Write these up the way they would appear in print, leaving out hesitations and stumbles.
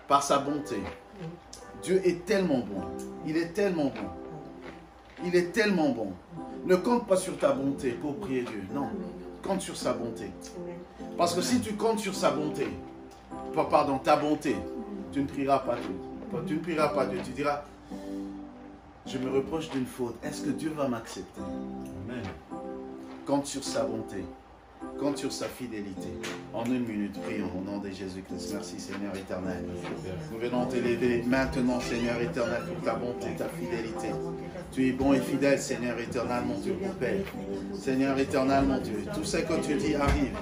par sa bonté. Dieu est tellement bon. Il est tellement bon. Il est tellement bon. Ne compte pas sur ta bonté pour prier Dieu. Non. Compte sur sa bonté. Parce que si tu comptes sur sa bonté, pardon, ta bonté, tu ne prieras pas Dieu. Tu ne prieras pas Dieu. Tu diras, je me reproche d'une faute. Est-ce que Dieu va m'accepter? Amen. Compte sur sa bonté. Compte sur sa fidélité. En une minute, prions au nom de Jésus-Christ. Merci Seigneur éternel. Nous venons t'élever maintenant Seigneur éternel pour ta bonté, ta fidélité. Tu es bon et fidèle Seigneur éternel mon Dieu, mon Père. Seigneur éternel mon Dieu, tout ce que tu dis arrive.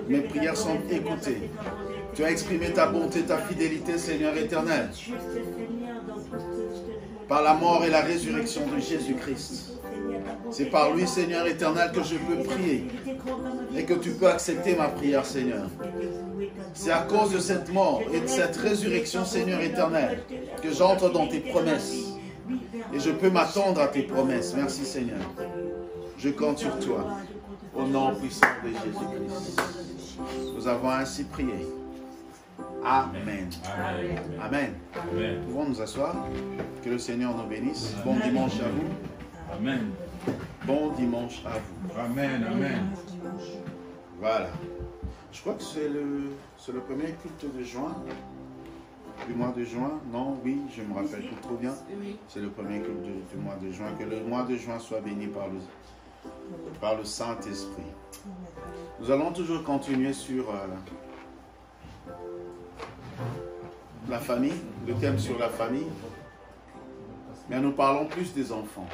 Mes prières sont écoutées. Tu as exprimé ta bonté, ta fidélité Seigneur éternel. Par la mort et la résurrection de Jésus-Christ. C'est par lui, Seigneur éternel, que je peux prier et que tu peux accepter ma prière, Seigneur. C'est à cause de cette mort et de cette résurrection, Seigneur éternel, que j'entre dans tes promesses et je peux m'attendre à tes promesses. Merci, Seigneur. Je compte sur toi, au nom puissant de Jésus-Christ. Nous avons ainsi prié. Amen. Amen. Amen. Amen. Nous pouvons nous asseoir. Que le Seigneur nous bénisse. Bon dimanche à vous. Amen. Bon dimanche à vous. Amen. Amen. Voilà. Je crois que c'est le premier culte de juin. Du mois de juin. Non, oui, je me rappelle plus trop bien. C'est le premier culte du mois de juin. Que le mois de juin soit béni par le Saint-Esprit. Nous allons toujours continuer sur la famille, le thème sur la famille. Mais nous parlons plus des enfants.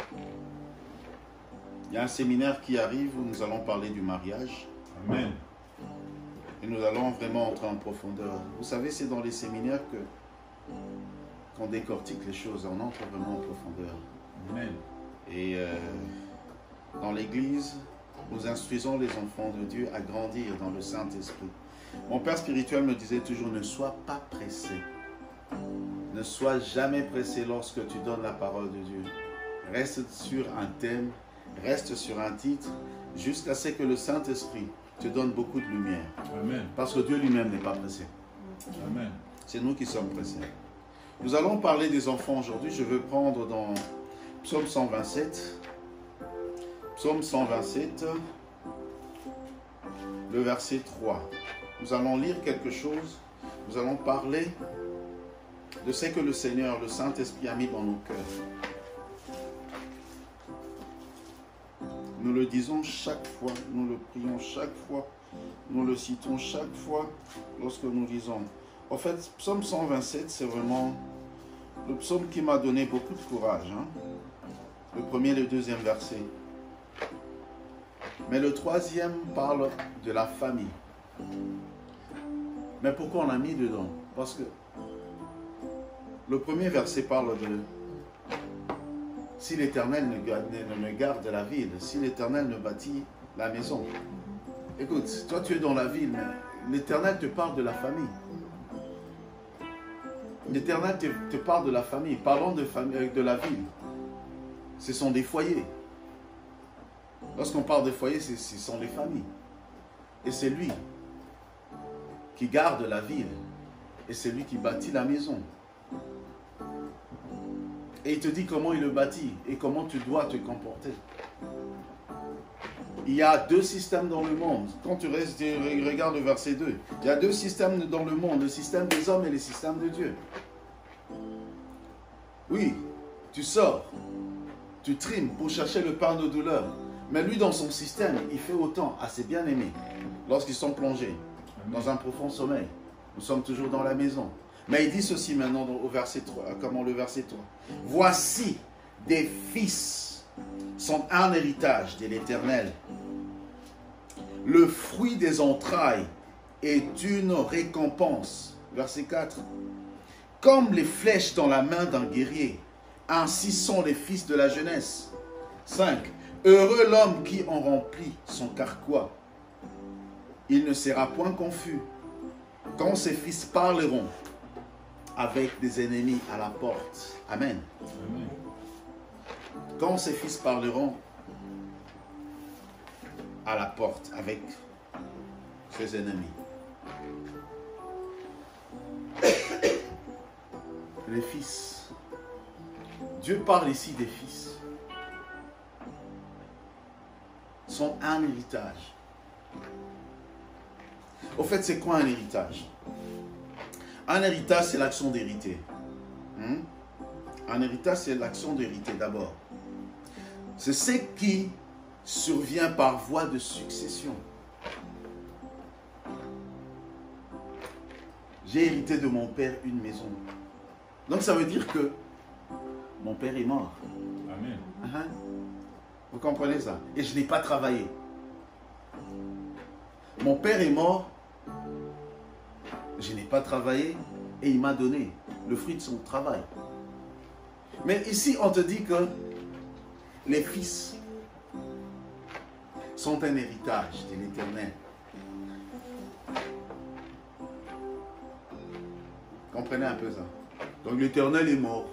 Il y a un séminaire qui arrive où nous allons parler du mariage. Amen. Et nous allons vraiment entrer en profondeur. Vous savez, c'est dans les séminaires qu'on décortique les choses. On entre vraiment en profondeur. Amen. Et dans l'église, nous instruisons les enfants de Dieu à grandir dans le Saint-Esprit. Mon père spirituel me disait toujours, ne sois pas pressé. Ne sois jamais pressé lorsque tu donnes la parole de Dieu. Reste sur un thème, reste sur un titre, jusqu'à ce que le Saint-Esprit te donne beaucoup de lumière. Amen. Parce que Dieu lui-même n'est pas pressé. Amen. C'est nous qui sommes pressés. Nous allons parler des enfants aujourd'hui. Je veux prendre dans Psaume 127. Psaume 127, le verset 3. Nous allons lire quelque chose. Nous allons parler de ce que le Seigneur, le Saint-Esprit a mis dans nos cœurs. Nous le disons chaque fois, nous le prions chaque fois, nous le citons chaque fois lorsque nous lisons. En fait, Psaume 127, c'est vraiment le psaume qui m'a donné beaucoup de courage. Le premier et le deuxième verset. Mais le troisième parle de la famille. Mais pourquoi on l'a mis dedans? Parce que le premier verset parle de si l'Éternel ne garde la ville, si l'Éternel ne bâtit la maison. Écoute, toi tu es dans la ville, mais l'Éternel te parle de la famille. L'Éternel te parle de la famille. Parlons de la ville. Ce sont des foyers. Lorsqu'on parle de foyers, ce sont des familles. Et c'est lui qui garde la ville. Et c'est lui qui bâtit la maison. Et il te dit comment il le bâtit et comment tu dois te comporter. Il y a deux systèmes dans le monde. Quand tu regardes le verset 2, il y a deux systèmes dans le monde, le système des hommes et le système de Dieu. Oui, tu sors, tu trimes pour chercher le pain de douleur. Mais lui, dans son système, il fait autant à ses bien-aimés lorsqu'ils sont plongés dans un profond sommeil. Nous sommes toujours dans la maison. Mais il dit ceci maintenant au verset 3, comment le verset 3. Voici des fils sont un héritage de l'Éternel. Le fruit des entrailles est une récompense. Verset 4. Comme les flèches dans la main d'un guerrier, ainsi sont les fils de la jeunesse. 5. Heureux l'homme qui en remplit son carquois. Il ne sera point confus quand ses fils parleront avec des ennemis à la porte. Amen. Amen. Quand ses fils parleront à la porte avec ses ennemis. Les fils. Dieu parle ici des fils. Sont un héritage. Au fait, c'est quoi un héritage? Un héritage, c'est l'action d'hériter. Un héritage, c'est l'action d'hériter d'abord. C'est ce qui survient par voie de succession. J'ai hérité de mon père une maison. Donc ça veut dire que mon père est mort. Amen. Vous comprenez ça? Et je n'ai pas travaillé. Mon père est mort. Je n'ai pas travaillé et il m'a donné le fruit de son travail. Mais ici, on te dit que les fils sont un héritage de l'Éternel. Comprenez un peu ça. Donc l'Éternel est mort.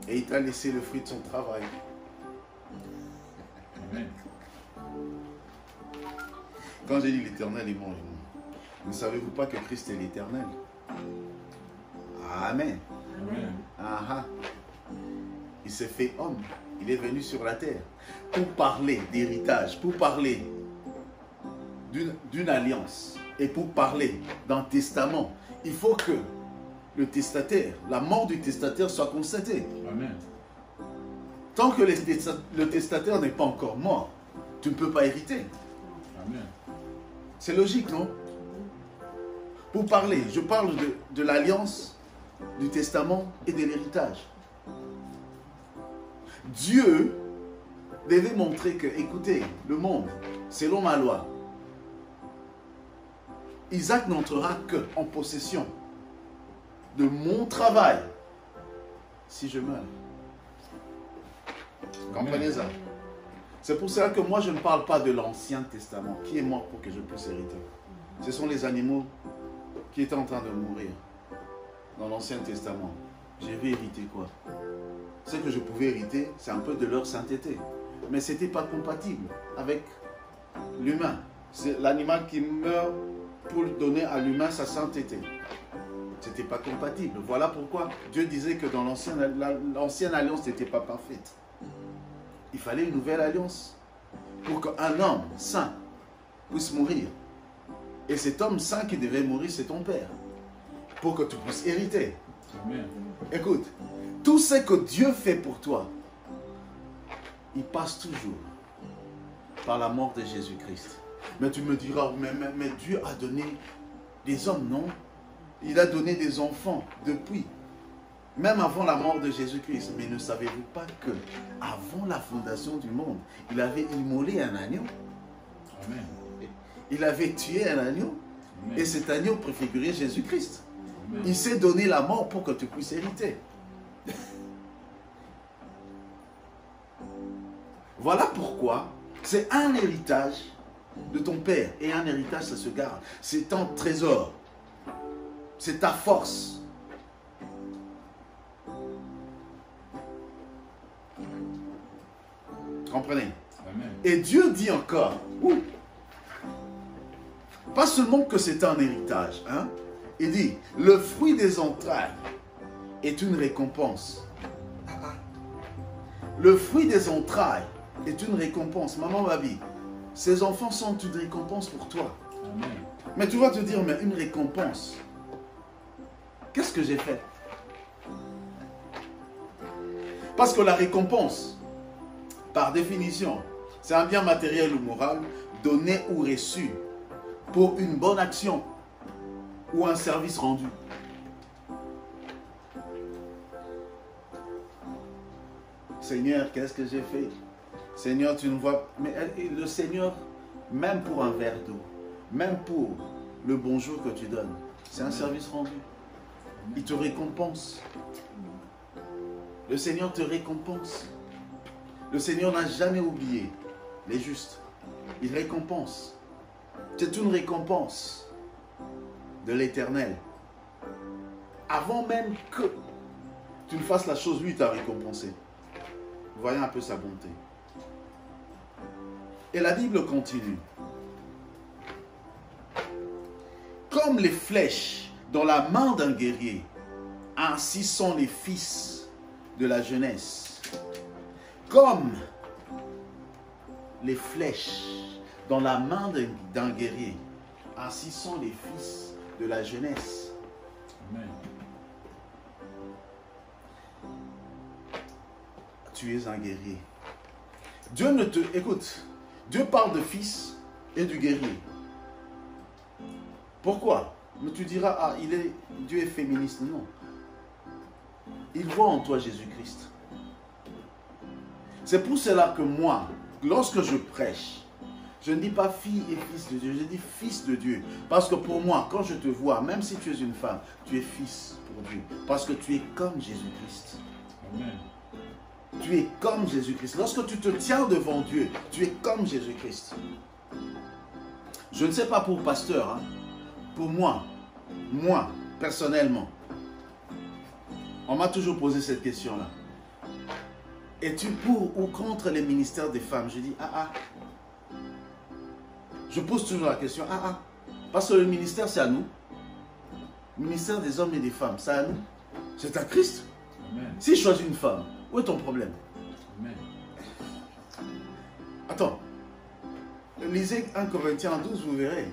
Et il t'a laissé le fruit de son travail. Amen. Quand j'ai dit l'Éternel est mort, ne savez-vous pas que Christ est l'Éternel? Amen. Amen. Aha. Il s'est fait homme. Il est venu sur la terre pour parler d'héritage, pour parler d'une alliance et pour parler d'un testament. Il faut que le testataire, la mort du testataire soit constatée. Amen. Tant que le testataire n'est pas encore mort, tu ne peux pas hériter. Amen. C'est logique, non? Pour parler, je parle de l'alliance, du testament et de l'héritage. Dieu devait montrer que, écoutez, le monde, selon ma loi, Isaac n'entrera qu'en possession de mon travail si je meurs. Vous comprenez ça? C'est pour cela que moi je ne parle pas de l'Ancien Testament qui est mort pour que je puisse hériter. Ce sont les animaux qui étaient en train de mourir dans l'Ancien Testament. J'ai vu hériter quoi? Ce que je pouvais hériter, c'est un peu de leur sainteté. Mais ce n'était pas compatible avec l'humain. C'est l'animal qui meurt pour donner à l'humain sa sainteté. Ce n'était pas compatible. Voilà pourquoi Dieu disait que dans l'ancienne alliance n'était pas parfaite. Il fallait une nouvelle alliance pour qu'un homme saint puisse mourir. Et cet homme saint qui devait mourir, c'est ton père. Pour que tu puisses hériter. Amen. Écoute, tout ce que Dieu fait pour toi, il passe toujours par la mort de Jésus-Christ. Mais tu me diras, mais Dieu a donné des hommes, non? Il a donné des enfants depuis, même avant la mort de Jésus-Christ. Mais ne savez-vous pas que avant la fondation du monde, il avait immolé un agneau? Amen. Il avait tué un agneau. Amen. Et cet agneau préfigurait Jésus-Christ. Amen. Il s'est donné la mort pour que tu puisses hériter. Voilà pourquoi c'est un héritage de ton père. Et un héritage, ça se garde. C'est ton trésor. C'est ta force. Comprenez? Amen. Et Dieu dit encore, pas seulement que c'est un héritage, hein? Il dit, le fruit des entrailles est une récompense. Le fruit des entrailles est une récompense. Maman Babi, ces enfants sont une récompense pour toi. Amen. Mais tu vas te dire, mais une récompense, qu'est-ce que j'ai fait? Parce que la récompense, par définition, c'est un bien matériel ou moral donné ou reçu pour une bonne action ou un service rendu. Seigneur, qu'est-ce que j'ai fait? Seigneur, tu ne vois... Mais le Seigneur, même pour un verre d'eau, même pour le bonjour que tu donnes, c'est un service rendu. Il te récompense. Le Seigneur te récompense. Le Seigneur n'a jamais oublié les justes. Il récompense. C'est une récompense de l'Éternel. Avant même que tu ne fasses la chose, lui t'a récompensé. Voyez un peu sa bonté. Et la Bible continue. Comme les flèches dans la main d'un guerrier Ainsi sont les fils de la jeunesse. Comme les flèches dans la main d'un guerrier. Ainsi sont les fils de la jeunesse. Amen. Tu es un guerrier. Dieu ne te... Écoute, Dieu parle de fils et du guerrier. Pourquoi? Mais tu diras, ah, Dieu est féministe. Non. Il voit en toi Jésus-Christ. C'est pour cela que moi, lorsque je prêche, je ne dis pas fille et fils de Dieu, je dis fils de Dieu. Parce que pour moi, quand je te vois, même si tu es une femme, tu es fils pour Dieu. Parce que tu es comme Jésus-Christ. Amen. Tu es comme Jésus-Christ. Lorsque tu te tiens devant Dieu, tu es comme Jésus-Christ. Je ne sais pas pour pasteur, hein. Pour moi, personnellement, on m'a toujours posé cette question-là. Es-tu pour ou contre les ministères des femmes? Je dis, Je pose toujours la question, parce que le ministère, c'est à nous. Le ministère des hommes et des femmes, c'est à nous. C'est à Christ. Amen. Si je choisis une femme, où est ton problème? Amen. Attends. Lisez 1 Corinthiens 12, vous verrez.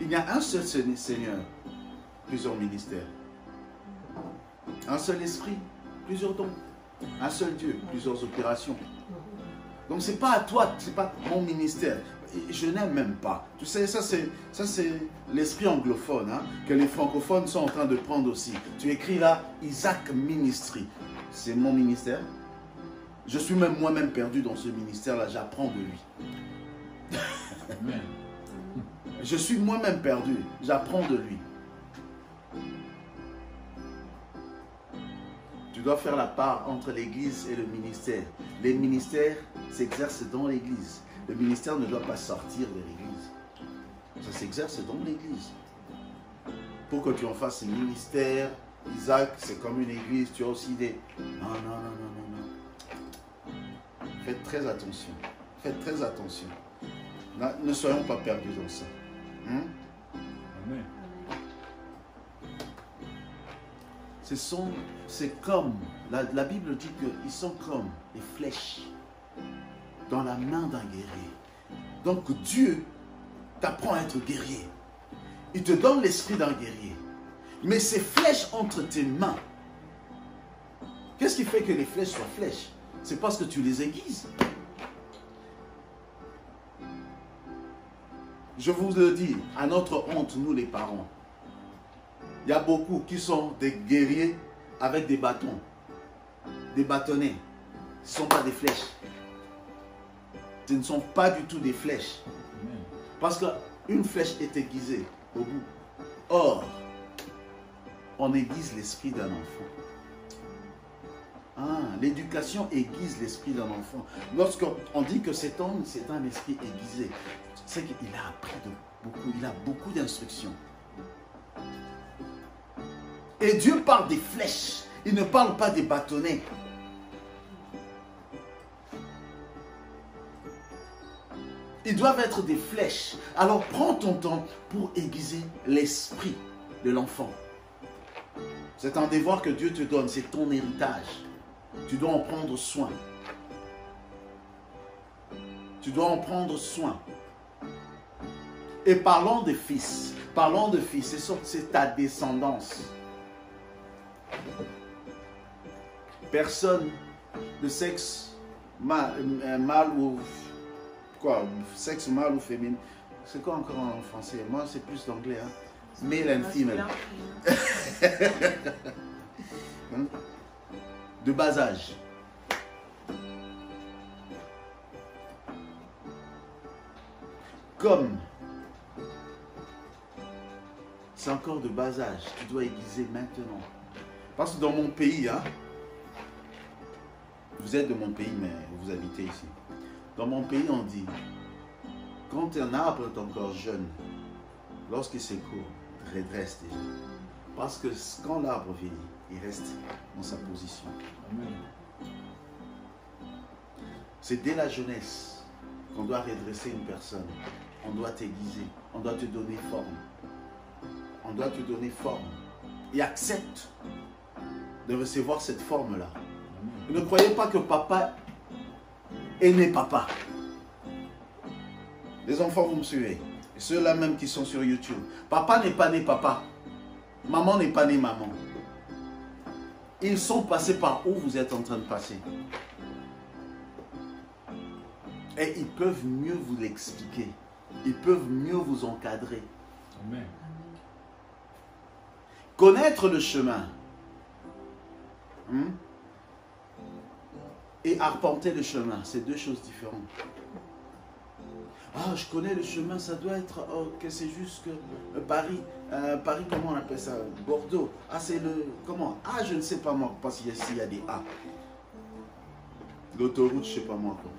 Il y a un seul Seigneur, plusieurs ministères. Un seul esprit, plusieurs dons. Un seul Dieu, plusieurs opérations. Donc c'est pas à toi, c'est pas mon ministère. Je n'aime même pas. Tu sais, ça c'est l'esprit anglophone, hein, que les francophones sont en train de prendre aussi. Tu écris là, Isaac Ministry. C'est mon ministère. Je suis même moi-même perdu dans ce ministère-là, j'apprends de lui. Amen. Je suis moi-même perdu, j'apprends de lui. Tu dois faire la part entre l'église et le ministère. Les ministères s'exercent dans l'église. Le ministère ne doit pas sortir de l'église. Ça s'exerce dans l'église. Pour que tu en fasses un ministère, Isaac, c'est comme une église, tu as aussi des... Non. Faites très attention. Faites très attention. Ne soyons pas perdus dans ça. Amen. C'est comme, la Bible dit qu'ils sont comme les flèches dans la main d'un guerrier. Donc Dieu t'apprend à être guerrier. Il te donne l'esprit d'un guerrier. Mais ces flèches entre tes mains, qu'est-ce qui fait que les flèches soient flèches? C'est parce que tu les aiguises. Je vous le dis, à notre honte, nous les parents, il y a beaucoup qui sont des guerriers avec des bâtons, des bâtonnets. Ce ne sont pas des flèches. Ce ne sont pas du tout des flèches. Parce qu'une flèche est aiguisée au bout. Or, on aiguise l'esprit d'un enfant. L'éducation aiguise l'esprit d'un enfant. Lorsqu'on dit que cet homme, c'est un esprit aiguisé, c'est qu'il a appris beaucoup, il a beaucoup d'instructions. Et Dieu parle des flèches, il ne parle pas des bâtonnets. Ils doivent être des flèches. Alors prends ton temps pour aiguiser l'esprit de l'enfant. C'est un devoir que Dieu te donne, c'est ton héritage. Tu dois en prendre soin. Tu dois en prendre soin. Et parlons de fils, c'est ta descendance. Personne de sexe mâle ou quoi, sexe mâle ou féminin. C'est quoi encore en français? Moi c'est plus d'anglais, hein? Male and female. De bas âge. Comme c'est encore de bas âge, tu dois aiguiser maintenant. Parce que dans mon pays, hein, vous êtes de mon pays, mais vous habitez ici. Dans mon pays, on dit, quand un arbre est encore jeune, lorsqu'il s'écoule, redresse déjà. Parce que quand l'arbre vieillit, il reste dans sa position. Amen. C'est dès la jeunesse qu'on doit redresser une personne. On doit t'aiguiser, on doit te donner forme. on doit te donner forme. Et accepte de recevoir cette forme-là. Ne croyez pas que papa est né papa. Les enfants, vous me suivez. Et ceux-là même qui sont sur YouTube. Papa n'est pas né papa. Maman n'est pas née maman. Ils sont passés par où vous êtes en train de passer. Et ils peuvent mieux vous l'expliquer. Ils peuvent mieux vous encadrer. Amen. Connaître le chemin. Et arpenter le chemin, c'est deux choses différentes. Ah, je connais le chemin, ça doit être... Oh, que c'est juste que Paris, comment on appelle ça? Bordeaux. Ah, c'est le... Comment? Ah, je ne sais pas moi, parce qu'il y a des A. L'autoroute, je ne sais pas moi quoi.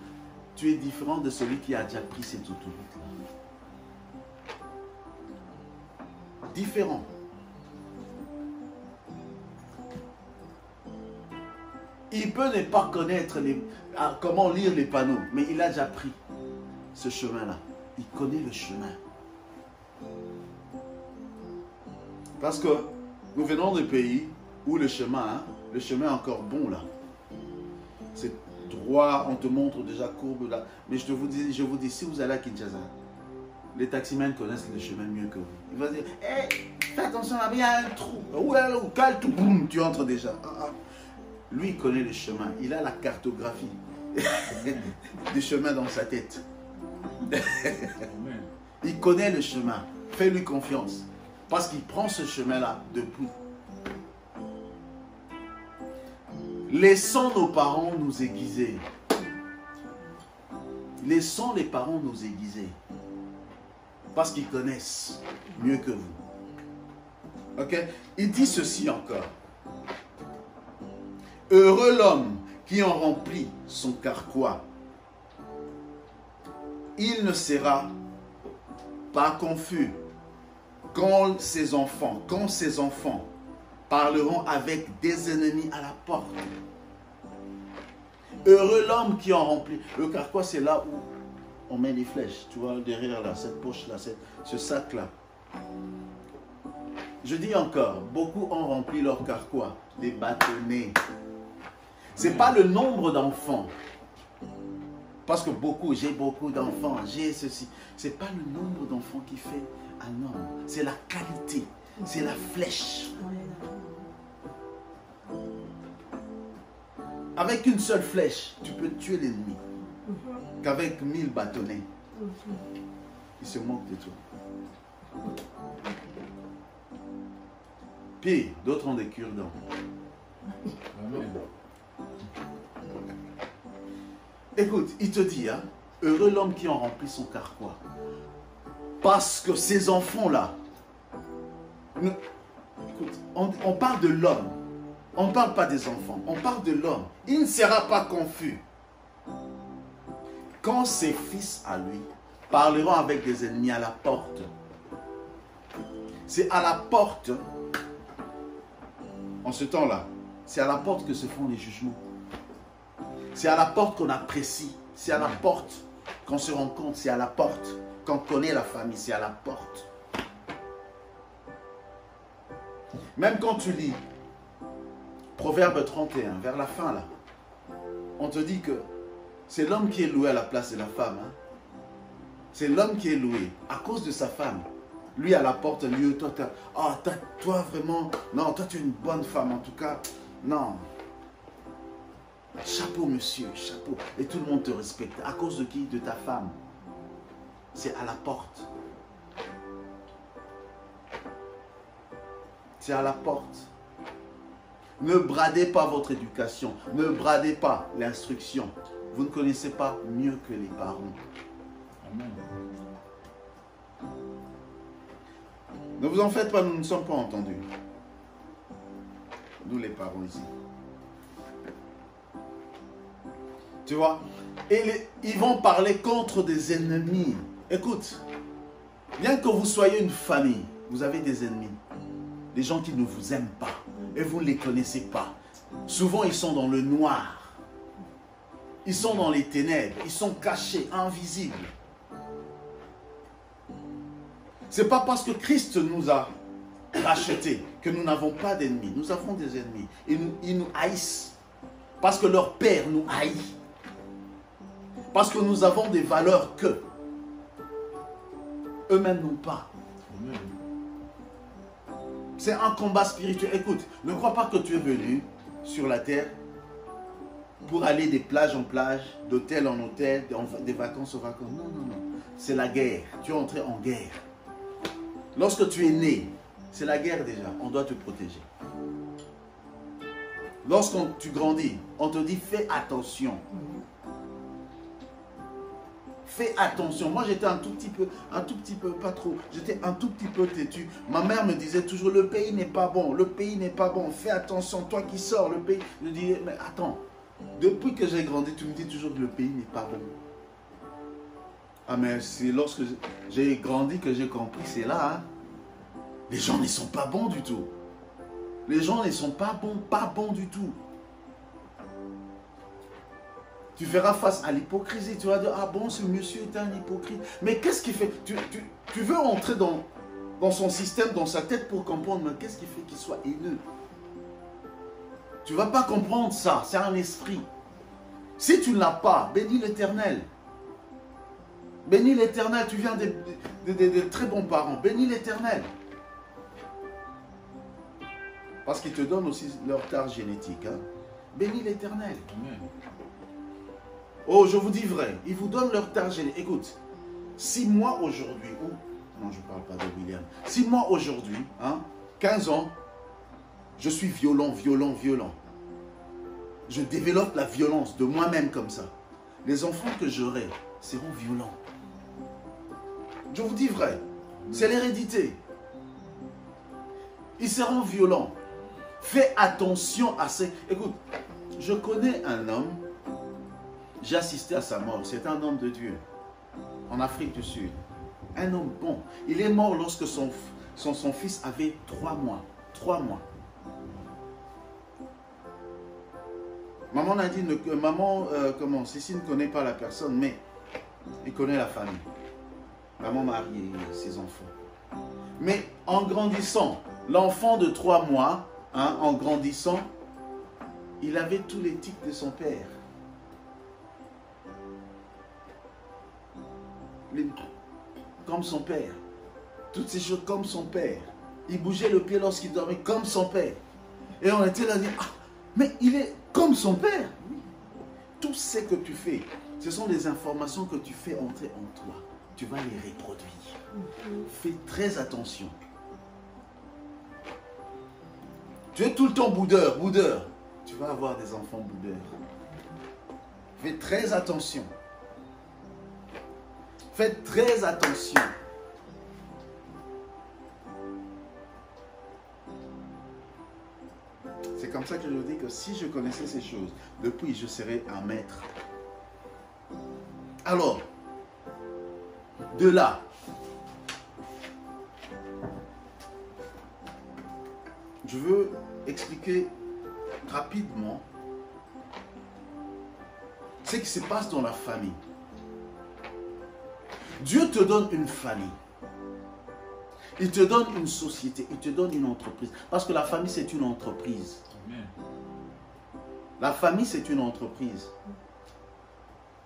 Tu es différent de celui qui a déjà pris cette autoroute-là. Différent. Il peut ne pas connaître comment lire les panneaux, mais il a déjà pris ce chemin-là. Il connaît le chemin. Parce que nous venons de pays où le chemin est encore bon là. C'est droit, on te montre déjà courbe là. Mais je vous dis, si vous allez à Kinshasa, les taximens connaissent le chemin mieux que vous. Ils vont dire, hey, fais attention là, il y a un trou. Où là, cale tout, boum, tu entres déjà. Lui, il connaît le chemin. Il a la cartographie du chemin dans sa tête. Il connaît le chemin. Fais-lui confiance. Parce qu'il prend ce chemin-là depuis. Laissons nos parents nous aiguiser. Laissons les parents nous aiguiser. Parce qu'ils connaissent mieux que vous. Ok? Il dit ceci encore. Heureux l'homme qui en remplit son carquois. Il ne sera pas confus quand ses enfants parleront avec des ennemis à la porte. Heureux l'homme qui en remplit. Le carquois, c'est là où on met les flèches. Tu vois, derrière là, cette poche-là, ce sac-là. Je dis encore, beaucoup ont rempli leur carquois, des bâtonnets. Ce n'est pas le nombre d'enfants. Parce que j'ai beaucoup d'enfants, j'ai ceci. Ce n'est pas le nombre d'enfants qui fait un homme. C'est la qualité, c'est la flèche. Avec une seule flèche, tu peux tuer l'ennemi. Qu'avec 1000 bâtonnets, il se moque de toi. Puis, d'autres ont des cure-dents. Amen. Écoute, il te dit, hein, heureux l'homme qui en remplit son carquois. Parce que ces enfants-là, écoute, on parle de l'homme. On ne parle pas des enfants, on parle de l'homme. Il ne sera pas confus. Quand ses fils à lui parleront avec des ennemis à la porte. C'est à la porte, en ce temps-là, c'est à la porte que se font les jugements. C'est à la porte qu'on apprécie. C'est à la porte qu'on se rend compte. C'est à la porte qu'on connaît la famille. C'est à la porte. Même quand tu lis Proverbe 31, vers la fin là, on te dit que c'est l'homme qui est loué à la place de la femme. Hein? C'est l'homme qui est loué à cause de sa femme. Lui à la porte, lui, toi vraiment, non, toi tu es une bonne femme en tout cas. Non. Chapeau monsieur, chapeau. Et tout le monde te respecte. À cause de qui? De ta femme. C'est à la porte. C'est à la porte. Ne bradez pas votre éducation. Ne bradez pas l'instruction. Vous ne connaissez pas mieux que les parents. Amen. Ne vous en faites pas, nous ne sommes pas entendus. Nous les parents ici. Tu vois? Et ils vont parler contre des ennemis. Écoute, bien que vous soyez une famille, vous avez des ennemis. Des gens qui ne vous aiment pas. Et vous ne les connaissez pas. Souvent, ils sont dans le noir. Ils sont dans les ténèbres. Ils sont cachés, invisibles. Ce n'est pas parce que Christ nous a rachetés, que nous n'avons pas d'ennemis. Nous avons des ennemis. Ils nous haïssent. Parce que leur père nous haït. Parce que nous avons des valeurs que eux-mêmes n'ont pas. Amen. C'est un combat spirituel. Écoute, ne crois pas que tu es venu sur la terre pour aller des plages en plage, d'hôtel en hôtel, des vacances en vacances. Non, non, non. C'est la guerre. Tu es entré en guerre. Lorsque tu es né, c'est la guerre déjà. On doit te protéger. Lorsque tu grandis, on te dit fais attention. Fais attention. Moi, j'étais un tout petit peu, pas trop. J'étais un tout petit peu têtu. Ma mère me disait toujours, le pays n'est pas bon. Le pays n'est pas bon. Fais attention. Toi qui sors, le pays. Je dis, mais attends. Depuis que j'ai grandi, tu me dis toujours que le pays n'est pas bon. Ah, mais c'est lorsque j'ai grandi que j'ai compris, c'est là. Hein. Les gens ne sont pas bons du tout. Les gens ne sont pas bons du tout. Tu feras face à l'hypocrisie. Tu vas dire, ah bon, ce monsieur est un hypocrite. Mais qu'est-ce qu'il fait? Tu veux entrer dans son système, dans sa tête pour comprendre, mais qu'est-ce qui fait qu'il soit haineux? Tu ne vas pas comprendre ça. C'est un esprit. Si tu ne l'as pas, bénis l'Éternel. Bénis l'Éternel. Tu viens de très bons parents. Bénis l'Éternel. Parce qu'ils te donnent aussi leur tard génétique. Hein. Bénis l'Éternel. Oh, je vous dis vrai. Ils vous donnent leur tard génétique. Écoute, si moi aujourd'hui, non, je ne parle pas de William. Si moi aujourd'hui, 15 ans, je suis violent. Je développe la violence de moi-même comme ça. Les enfants que j'aurai seront violents. Je vous dis vrai. C'est l'hérédité. Ils seront violents. Fais attention à ces... Écoute, je connais un homme, j'ai assisté à sa mort, c'est un homme de Dieu, en Afrique du Sud. Un homme bon. Il est mort lorsque son fils avait 3 mois. 3 mois. Maman a dit, Cécile ne connaît pas la personne, mais il connaît la famille. Maman mariée, ses enfants. Mais en grandissant, l'enfant de 3 mois, en grandissant, il avait tous les tics de son père. Comme son père. Toutes ces choses comme son père. Il bougeait le pied lorsqu'il dormait comme son père. Et on était là à dire, ah, mais il est comme son père. Oui. Tout ce que tu fais, ce sont des informations que tu fais entrer en toi. Tu vas les reproduire. Fais très attention. Tu es tout le temps boudeur. Tu vas avoir des enfants boudeurs. Fais très attention. Faites très attention. C'est comme ça que je dis que si je connaissais ces choses, depuis je serais un maître. Alors, de là, je veux expliquer rapidement ce qui se passe dans la famille. Dieu te donne une famille. Il te donne une société. Il te donne une entreprise. Parce que la famille, c'est une entreprise. Amen. La famille, c'est une entreprise.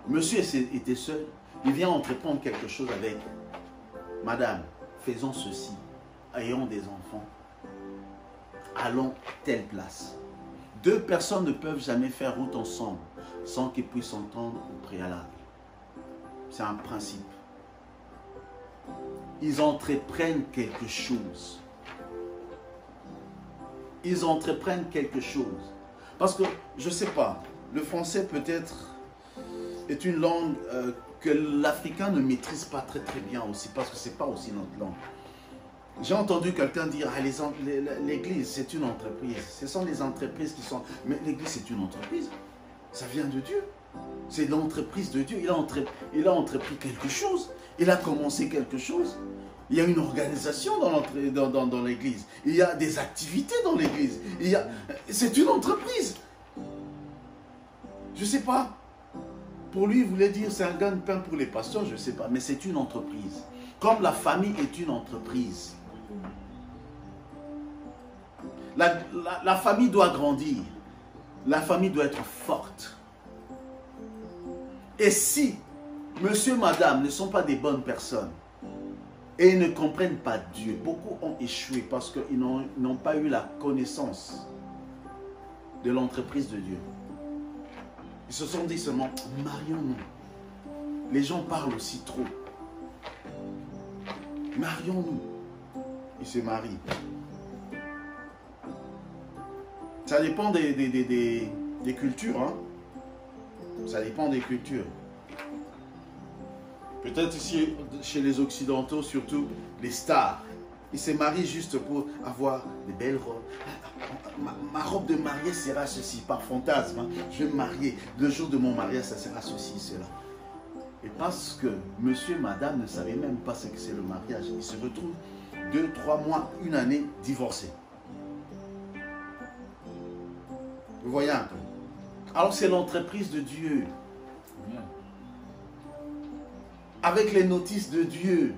Monsieur était seul. Il vient entreprendre quelque chose avec madame. Faisons ceci. Ayons des enfants. Allons telle place. 2 personnes ne peuvent jamais faire route ensemble sans qu'ils puissent s'entendre au préalable. C'est un principe. Ils entreprennent quelque chose. Ils entreprennent quelque chose. Parce que, je ne sais pas, le français peut-être est une langue que l'Africain ne maîtrise pas très bien aussi, parce que ce n'est pas aussi notre langue. J'ai entendu quelqu'un dire, ah, l'église c'est une entreprise. Ce sont les entreprises qui sont... Mais l'église c'est une entreprise. Ça vient de Dieu. C'est l'entreprise de Dieu. Il a entrepris quelque chose. Il a commencé quelque chose. Il y a une organisation dans l'église. Il y a des activités dans l'église. C'est une entreprise. Je ne sais pas. Pour lui, il voulait dire c'est un gagne-pain pour les pasteurs, je ne sais pas. Mais c'est une entreprise. Comme la famille est une entreprise. La famille doit grandir. La famille doit être forte. Et si monsieur, madame ne sont pas des bonnes personnes et ils ne comprennent pas Dieu, beaucoup ont échoué parce qu'ils n'ont pas eu la connaissance de l'entreprise de Dieu. Ils se sont dit seulement, marions-nous. Les gens parlent aussi trop. Marions-nous. Ils se marient. Ça dépend des cultures. Hein? Ça dépend des cultures. Peut-être ici, chez les Occidentaux, surtout les stars. Ils se marient juste pour avoir de belles robes. Ma robe de mariée sera ceci, par fantasme. Hein? Je vais me marier. Le jour de mon mariage, ça sera ceci, cela. Et parce que monsieur et madame ne savaient même pas ce que c'est le mariage, ils se retrouvent 2, 3 mois, une année divorcés. Vous voyez un peu. Alors c'est l'entreprise de Dieu. Avec les notices de Dieu.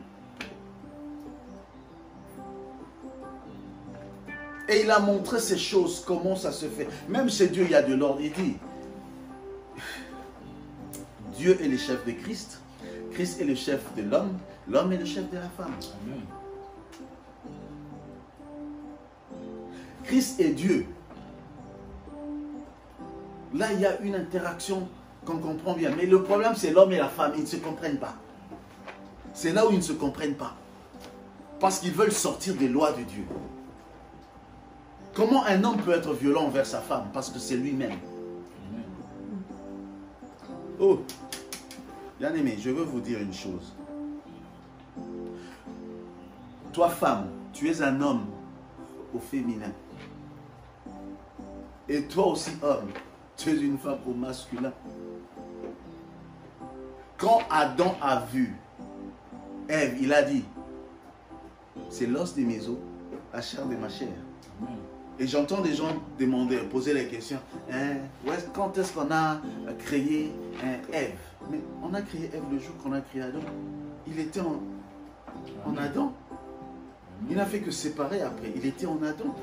Et il a montré ces choses, comment ça se fait. Même chez Dieu, il y a de l'ordre. Il dit, Dieu est le chef de Christ. Christ est le chef de l'homme. L'homme est le chef de la femme. Amen. Christ est Dieu. Là, il y a une interaction qu'on comprend bien. Mais le problème, c'est l'homme et la femme. Ils ne se comprennent pas. C'est là où ils ne se comprennent pas. Parce qu'ils veulent sortir des lois de Dieu. Comment un homme peut être violent envers sa femme? Parce que c'est lui-même. Oh, bien aimé, je veux vous dire une chose. Toi, femme, tu es un homme au féminin. Et toi aussi, homme, tu es une femme au masculin. Quand Adam a vu Ève, il a dit, c'est l'os de mes os, la chair de ma chair. Et j'entends des gens demander, poser la question, quand est-ce qu'on a créé Ève? Mais on a créé Ève le jour qu'on a créé Adam. Il était en Adam. Il n'a fait que séparer après. Il était en Adam.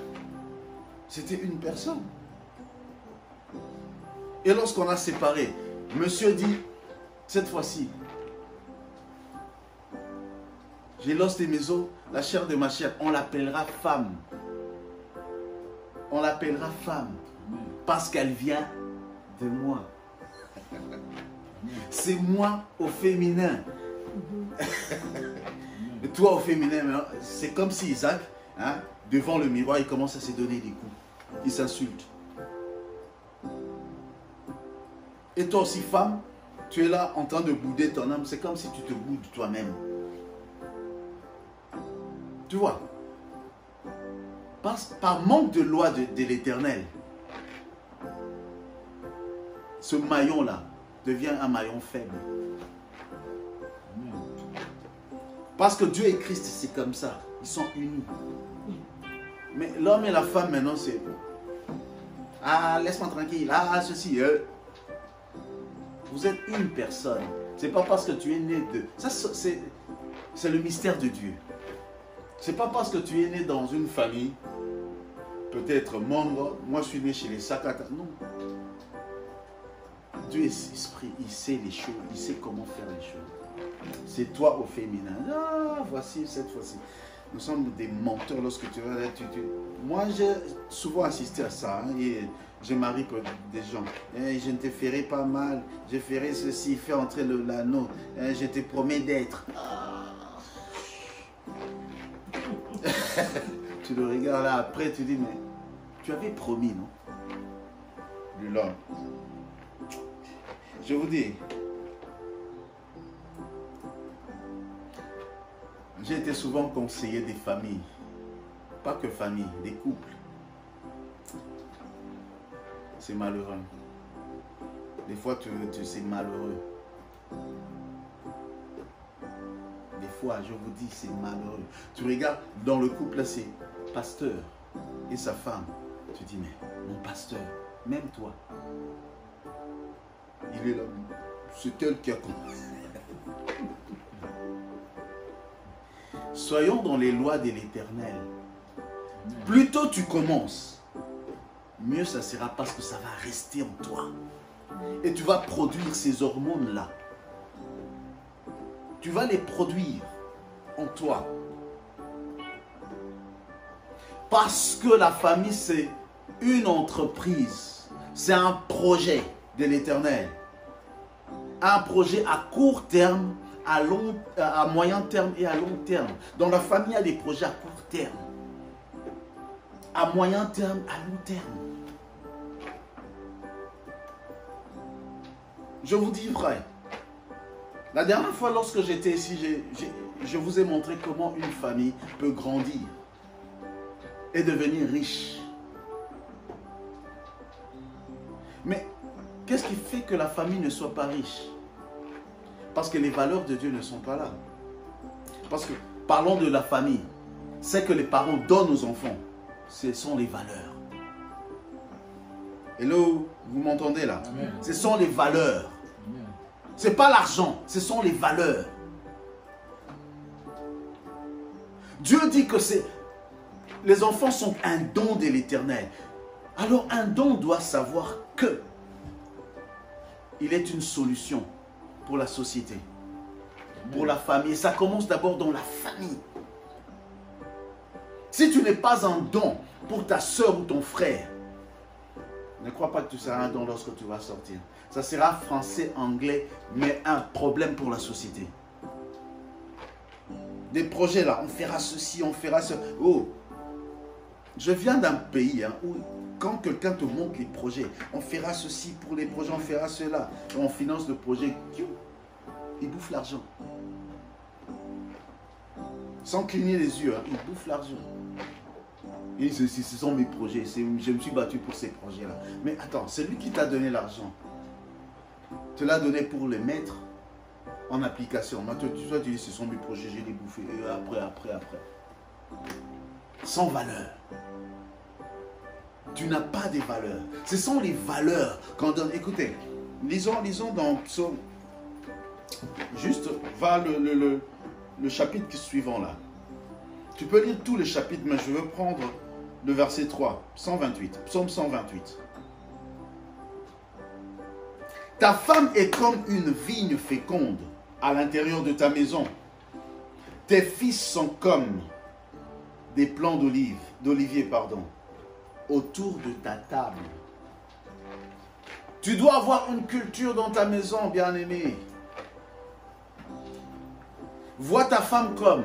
C'était une personne. Et lorsqu'on a séparé, monsieur dit, cette fois-ci, j'ai l'os de mes os, la chair de ma chair, on l'appellera femme. On l'appellera femme parce qu'elle vient de moi. C'est moi au féminin. Et toi au féminin, c'est comme si Isaac, hein, devant le miroir, il commence à se donner des coups. Il s'insulte. Et toi aussi, femme, tu es là en train de bouder ton âme. C'est comme si tu te boudes toi-même. Tu vois? Par manque de loi de l'Éternel, ce maillon-là devient un maillon faible. Parce que Dieu et Christ, c'est comme ça. Ils sont unis. Mais l'homme et la femme, maintenant, c'est... Ah, laisse-moi tranquille. Ah, ceci. Vous êtes une personne. C'est pas parce que tu es né de... Ça, c'est le mystère de Dieu. C'est pas parce que tu es né dans une famille, peut-être membre, moi je suis né chez les Sakata. Non. Dieu est esprit, il sait les choses, il sait comment faire les choses. C'est toi au féminin. Ah, voici cette fois-ci. Nous sommes des menteurs lorsque tu vas là. Moi j'ai souvent assisté à ça. Hein, et j'ai marié des gens. Et je ne te ferai pas mal. Je ferai ceci, fais entrer l'anneau. Je te promets d'être. Tu le regardes là, après tu dis, mais tu avais promis, non? L'homme. Je vous dis, j'ai été souvent conseiller des familles, pas que familles, des couples. C'est malheureux. Des fois, c'est malheureux. Des fois, je vous dis, c'est malheureux. Tu regardes, dans le couple, là, c'est pasteur et sa femme. Tu dis, mais mon pasteur, même toi, il est là. C'est elle qui a commencé. Soyons dans les lois de l'Éternel. Plus tôt tu commences, mieux ça sera parce que ça va rester en toi. Et tu vas produire ces hormones-là. Tu vas les produire en toi. Parce que la famille, c'est une entreprise. C'est un projet de l'Éternel. Un projet à court terme, à moyen terme et à long terme. Dans la famille, il y a des projets à court terme. À moyen terme, à long terme. Je vous dis vrai. La dernière fois, lorsque j'étais ici, je vous ai montré comment une famille peut grandir et devenir riche. Mais qu'est-ce qui fait que la famille ne soit pas riche? Parce que les valeurs de Dieu ne sont pas là. Parce que, parlons de la famille, c'est que les parents donnent aux enfants, ce sont les valeurs. Hello, vous m'entendez là? Amen. Ce sont les valeurs. Ce n'est pas l'argent, ce sont les valeurs. Dieu dit que les enfants sont un don de l'Éternel. Alors un don doit savoir que il est une solution pour la société, pour la famille. Et ça commence d'abord dans la famille. Si tu n'es pas un don pour ta soeur ou ton frère, ne crois pas que tu seras un don lorsque tu vas sortir. Ça sera français, anglais, mais un problème pour la société. Des projets là, on fera ceci, on fera ce. Oh, je viens d'un pays où quand quelqu'un te montre les projets, on fera ceci pour les projets, on fera cela, et on finance le projet, il bouffe l'argent. Sans cligner les yeux, il bouffe l'argent. Et ce sont mes projets, je me suis battu pour ces projets-là. Mais attends, c'est lui qui t'a donné l'argent. Tu l'as donné pour les mettre en application. Maintenant, tu dis, ce sont mes projets, j'ai les bouffés. Et après. Sans valeur. Tu n'as pas de valeurs. Ce sont les valeurs qu'on donne. Écoutez, lisons dans Psaume. Juste, va le chapitre suivant là. Tu peux lire tous les chapitres, mais je veux prendre le verset 3, 128, Psaume 128. Ta femme est comme une vigne féconde à l'intérieur de ta maison. Tes fils sont comme des plants d'olivier, autour de ta table. Tu dois avoir une culture dans ta maison, bien-aimé. Vois ta femme comme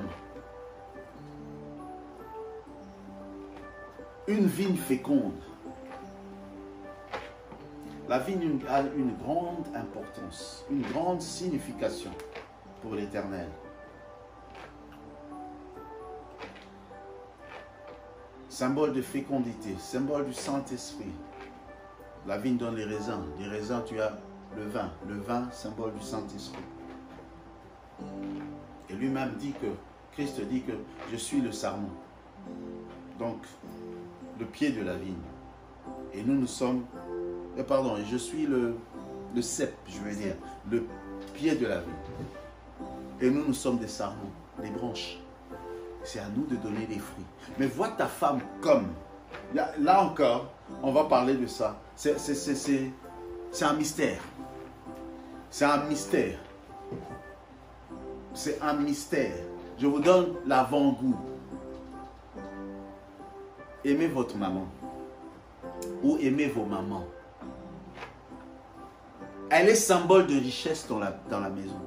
une vigne féconde. La vigne a une grande importance, une grande signification pour l'Éternel. Symbole de fécondité, symbole du Saint-Esprit. La vigne donne les raisins tu as le vin, symbole du Saint-Esprit. Et lui-même dit que, Christ dit que je suis le sarment. Donc, le pied de la vigne. Et nous sommes, je suis le cep, je veux dire, le pied de la vigne. Et nous sommes des sarments, des branches. C'est à nous de donner des fruits. Mais vois ta femme comme, là encore, on va parler de ça. C'est un mystère. C'est un mystère. C'est un mystère. Je vous donne l'avant-goût. Aimez votre maman. Ou aimez vos mamans. Elle est symbole de richesse dans la maison.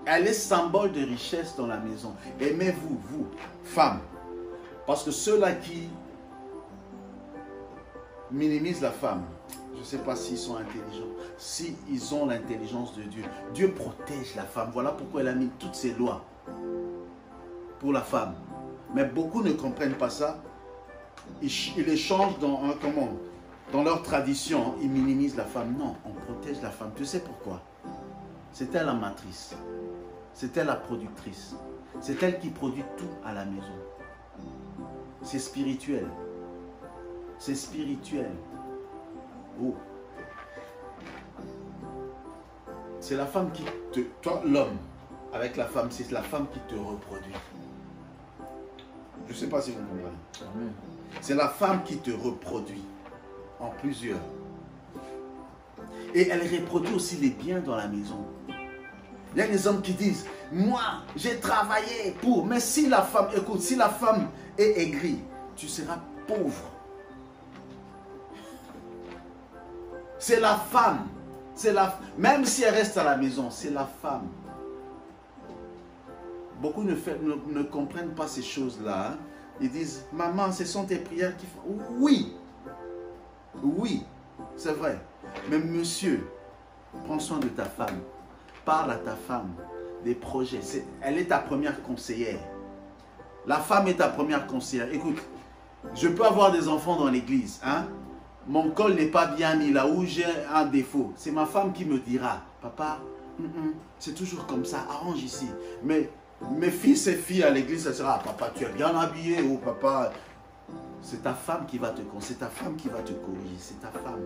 Elle est symbole de richesse dans la maison. Aimez-vous, vous, femmes. Parce que ceux-là qui minimisent la femme, je ne sais pas s'ils sont intelligents, s'ils ont l'intelligence de Dieu. Dieu protège la femme. Voilà pourquoi il a mis toutes ces lois pour la femme. Mais beaucoup ne comprennent pas ça. Ils les changent dans leur tradition. Ils minimisent la femme. Non, on protège la femme. Tu sais pourquoi? C'est elle la matrice. C'est elle la productrice. C'est elle qui produit tout à la maison. C'est spirituel. C'est spirituel. Oh. C'est la femme qui te... Toi, l'homme, avec la femme, c'est la femme qui te reproduit. Je ne sais pas si vous comprenez. Amen. C'est la femme qui te reproduit en plusieurs. Et elle reproduit aussi les biens dans la maison. Il y a des hommes qui disent, moi, j'ai travaillé pour... Mais si la femme, écoute, si la femme est aigrie, tu seras pauvre. C'est la femme. Même si elle reste à la maison, c'est la femme. Beaucoup ne comprennent pas ces choses-là. Hein. Ils disent, maman, ce sont tes prières qui font... Oui. Oui, c'est vrai. Mais monsieur, prends soin de ta femme. Parle à ta femme des projets. Elle est ta première conseillère. La femme est ta première conseillère. Écoute, je peux avoir des enfants dans l'église. Hein? Mon col n'est pas bien mis là où j'ai un défaut. C'est ma femme qui me dira, papa, c'est toujours comme ça, arrange ici. Mais mes fils et filles à l'église, ça sera, papa, tu es bien habillé, ou papa, c'est ta femme qui va te conseiller, c'est ta femme qui va te corriger, c'est ta femme.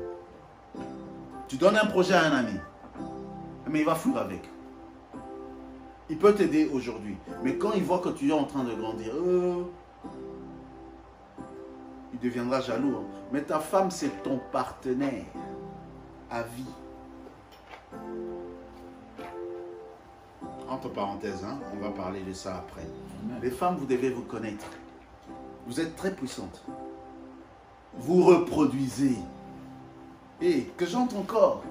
Tu donnes un projet à un ami, mais il va foutre avec. Il peut t'aider aujourd'hui, mais quand il voit que tu es en train de grandir, il deviendra jaloux. Hein. Mais ta femme, c'est ton partenaire à vie. Entre parenthèses, hein, on va parler de ça après. Les femmes, vous devez vous connaître. Vous êtes très puissantes. Vous reproduisez. Et que j'entre encore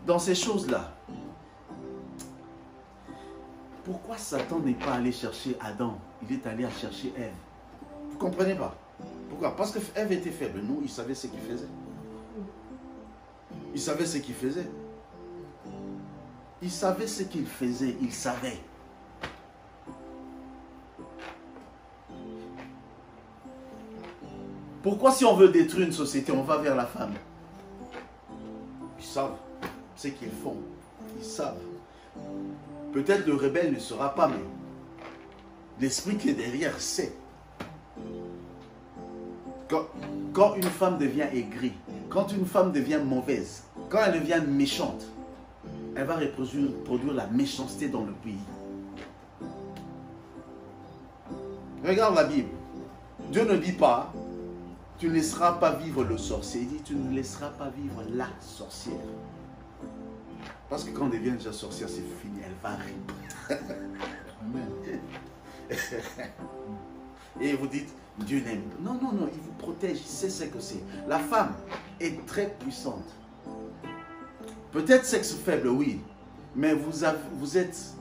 dans ces choses-là. Pourquoi Satan n'est pas allé chercher Adam? Il est allé chercher Ève. Vous ne comprenez pas? Pourquoi? Parce que Ève était faible. Non, il savait ce qu'il faisait. Il savait ce qu'il faisait. Il savait ce qu'il faisait. Il savait. Pourquoi si on veut détruire une société, on va vers la femme? Ils savent ce qu'ils font. Ils savent. Peut-être le rebelle ne saura pas, mais l'esprit qui est derrière sait. Quand une femme devient aigrie, quand une femme devient mauvaise, quand elle devient méchante, elle va reproduire la méchanceté dans le pays. Regarde la Bible. Dieu ne dit pas, tu ne laisseras pas vivre le sorcier. Il dit, tu ne laisseras pas vivre la sorcière. Parce que quand on devient déjà sorcière, c'est fini, elle va rire. Et vous dites, Dieu n'aime pas. Non, non, non, il vous protège, il sait ce que c'est. La femme est très puissante. Peut-être sexe faible, oui, mais vous êtes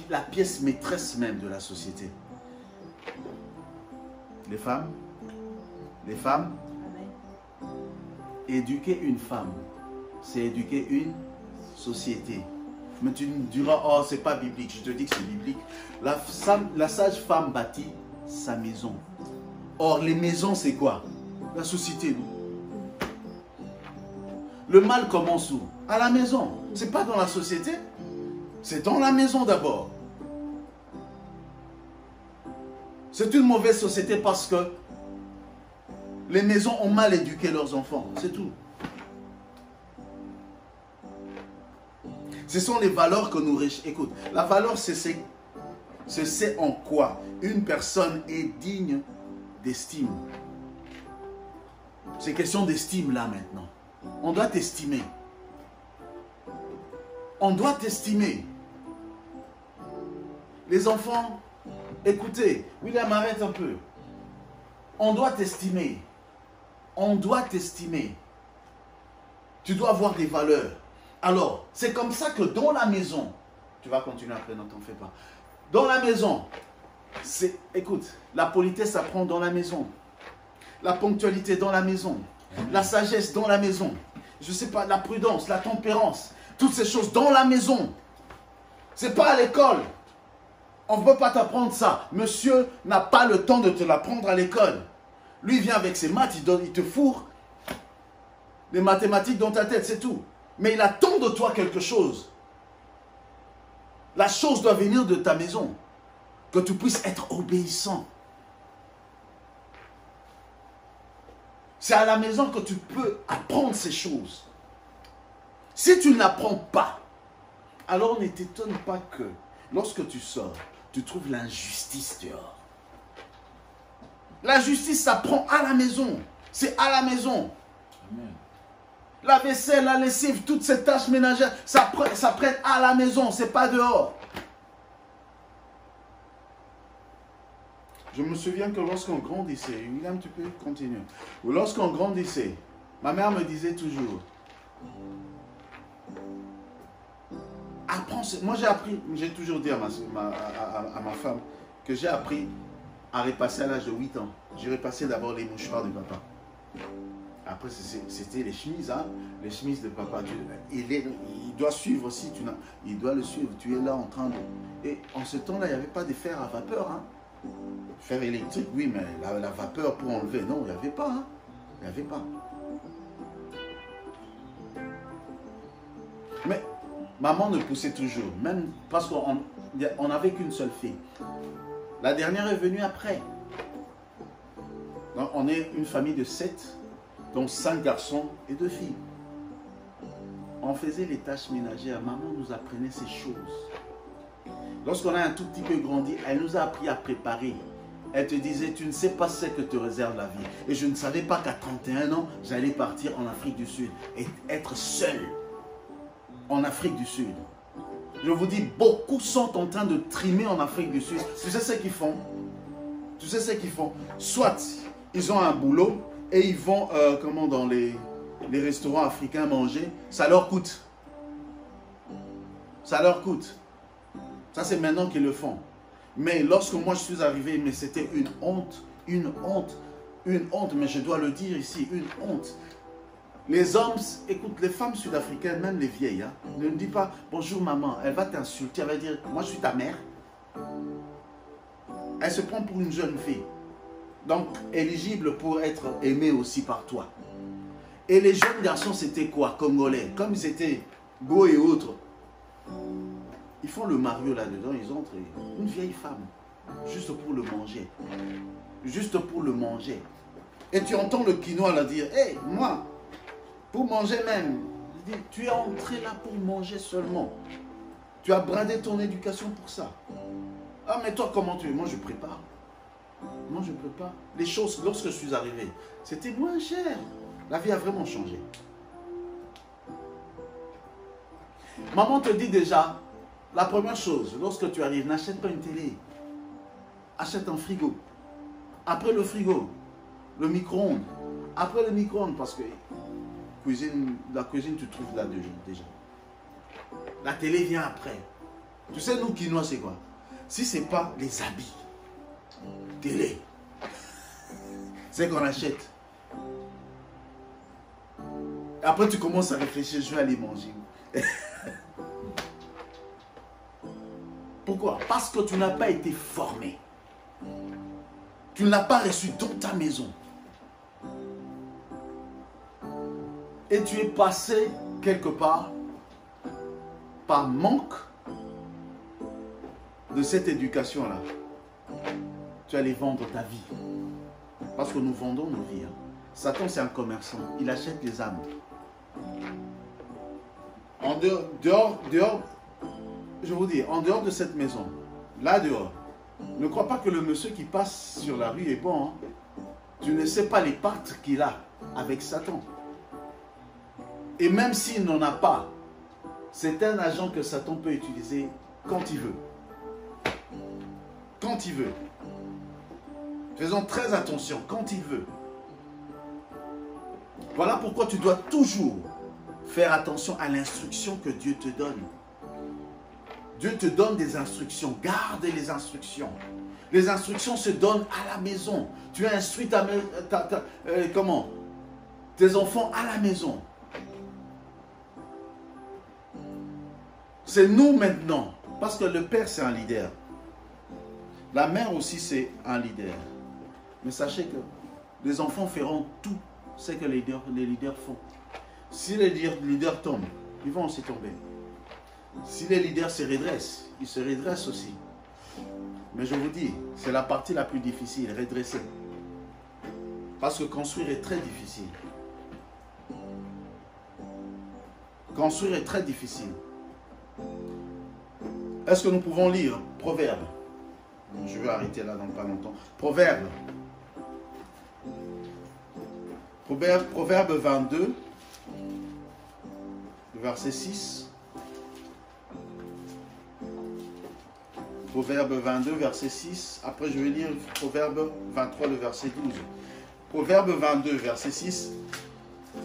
la pièce maîtresse même de la société. Les femmes, éduquer une femme, c'est éduquer une société. Mais tu me diras, oh, c'est pas biblique. Je te dis que c'est biblique. La sage femme bâtit sa maison. Or, les maisons, c'est quoi? La société, nous. Le mal commence où? À la maison. C'est pas dans la société. C'est dans la maison d'abord. C'est une mauvaise société parce que les maisons ont mal éduqué leurs enfants. C'est tout. Ce sont les valeurs que nous recherchons. Écoute, la valeur, c'est en quoi une personne est digne d'estime. C'est question d'estime là maintenant. On doit t'estimer. On doit t'estimer. Les enfants, écoutez, William, arrête un peu. On doit t'estimer. On doit t'estimer. Tu dois avoir des valeurs. Alors, c'est comme ça que dans la maison, tu vas continuer après, non, t'en fais pas. Dans la maison, écoute, la politesse s'apprend dans la maison. La ponctualité dans la maison. La sagesse dans la maison. Je sais pas, la prudence, la tempérance. Toutes ces choses dans la maison. C'est pas à l'école. On ne peut pas t'apprendre ça. Monsieur n'a pas le temps de te l'apprendre à l'école. Lui vient avec ses maths, il te fourre les mathématiques dans ta tête, c'est tout. Mais il attend de toi quelque chose. La chose doit venir de ta maison. Que tu puisses être obéissant. C'est à la maison que tu peux apprendre ces choses. Si tu ne l'apprends pas, alors ne t'étonne pas que lorsque tu sors, tu trouves l'injustice dehors. La justice, ça prend à la maison. C'est à la maison. Amen. La vaisselle, la lessive, toutes ces tâches ménagères, ça prenne à la maison, c'est pas dehors. Je me souviens que lorsqu'on grandissait, William, tu peux continuer. Lorsqu'on grandissait, ma mère me disait toujours, apprends, moi j'ai appris, j'ai toujours dit à ma femme que j'ai appris à repasser à l'âge de 8 ans. J'ai repassé d'abord les mouchoirs de papa. Après, c'était les chemises, hein, les chemises de papa. Il doit suivre aussi, il doit le suivre. Tu es là en train de... Et en ce temps-là, il n'y avait pas de fer à vapeur. Hein. Fer électrique, oui, mais la vapeur pour enlever, non, il n'y avait pas. Hein. Il n'y avait pas. Mais maman nous poussait toujours, même parce qu'on n'avait qu'une seule fille. La dernière est venue après. Donc, on est une famille de 7, donc 5 garçons et 2 filles. On faisait les tâches ménagères. Maman nous apprenait ces choses. Lorsqu'on a un tout petit peu grandi, elle nous a appris à préparer. Elle te disait, tu ne sais pas ce que te réserve la vie. Et je ne savais pas qu'à 31 ans, j'allais partir en Afrique du Sud et être seul en Afrique du Sud. Je vous dis, beaucoup sont en train de trimer en Afrique du Sud. Tu sais ce qu'ils font? Tu sais ce qu'ils font? Soit ils ont un boulot et ils vont dans les restaurants africains manger. Ça leur coûte. Ça leur coûte. Ça, c'est maintenant qu'ils le font. Mais lorsque moi je suis arrivé, mais c'était une honte, mais je dois le dire ici, une honte. Les hommes, écoute, les femmes sud-africaines, même les vieilles, hein, ne me disent pas « Bonjour maman », elle va t'insulter, elle va dire « Moi je suis ta mère ». Elle se prend pour une jeune fille. Donc, éligible pour être aimée aussi par toi. Et les jeunes garçons, c'était quoi? Congolais. Comme ils étaient beaux et autres. Ils font le Mario là-dedans, ils entrent. Une vieille femme. Juste pour le manger. Juste pour le manger. Et tu entends le quinoa là dire, hé, moi, pour manger même. Je dis, tu es entré là pour manger seulement. Tu as bradé ton éducation pour ça. Ah, mais toi, comment tu es? Moi, je prépare. Moi, je prépare. Les choses, lorsque je suis arrivé, c'était moins cher. La vie a vraiment changé. Maman te dit déjà, la première chose, lorsque tu arrives, n'achète pas une télé. Achète un frigo. Après le frigo, le micro-ondes. Après le micro-ondes, parce que la cuisine, tu trouves là déjà. La télé vient après. Tu sais, nous, Quinois, c'est quoi? Si ce n'est pas les habits, télé, c'est qu'on achète. Après, tu commences à réfléchir, je vais aller manger. Pourquoi? Parce que tu n'as pas été formé. Tu ne l'as pas reçu dans ta maison. Et tu es passé quelque part par manque de cette éducation-là. Tu allais vendre ta vie. Parce que nous vendons nos vies. Hein. Satan, c'est un commerçant. Il achète les âmes. En dehors, je vous dis, en dehors de cette maison, là dehors, ne crois pas que le monsieur qui passe sur la rue est bon. Hein. Tu ne sais pas les pactes qu'il a avec Satan. Et même s'il n'en a pas, c'est un agent que Satan peut utiliser quand il veut. Quand il veut. Faisons très attention, quand il veut. Voilà pourquoi tu dois toujours faire attention à l'instruction que Dieu te donne. Dieu te donne des instructions. Garde les instructions. Les instructions se donnent à la maison. Tu as instruit tes enfants à la maison. C'est nous maintenant. Parce que le père, c'est un leader. La mère aussi, c'est un leader. Mais sachez que les enfants feront tout ce que les leaders font. Si les leaders tombent, ils vont aussi tomber. Si les leaders se redressent, ils se redressent aussi. Mais je vous dis, c'est la partie la plus difficile, redresser. Parce que construire est très difficile. Construire est très difficile. Est-ce que nous pouvons lire Proverbe Je vais arrêter là dans pas longtemps. Proverbe. Proverbe 22, verset 6. Proverbe 22, verset 6. Après, je vais lire Proverbe 23, le verset 12. Proverbe 22, verset 6.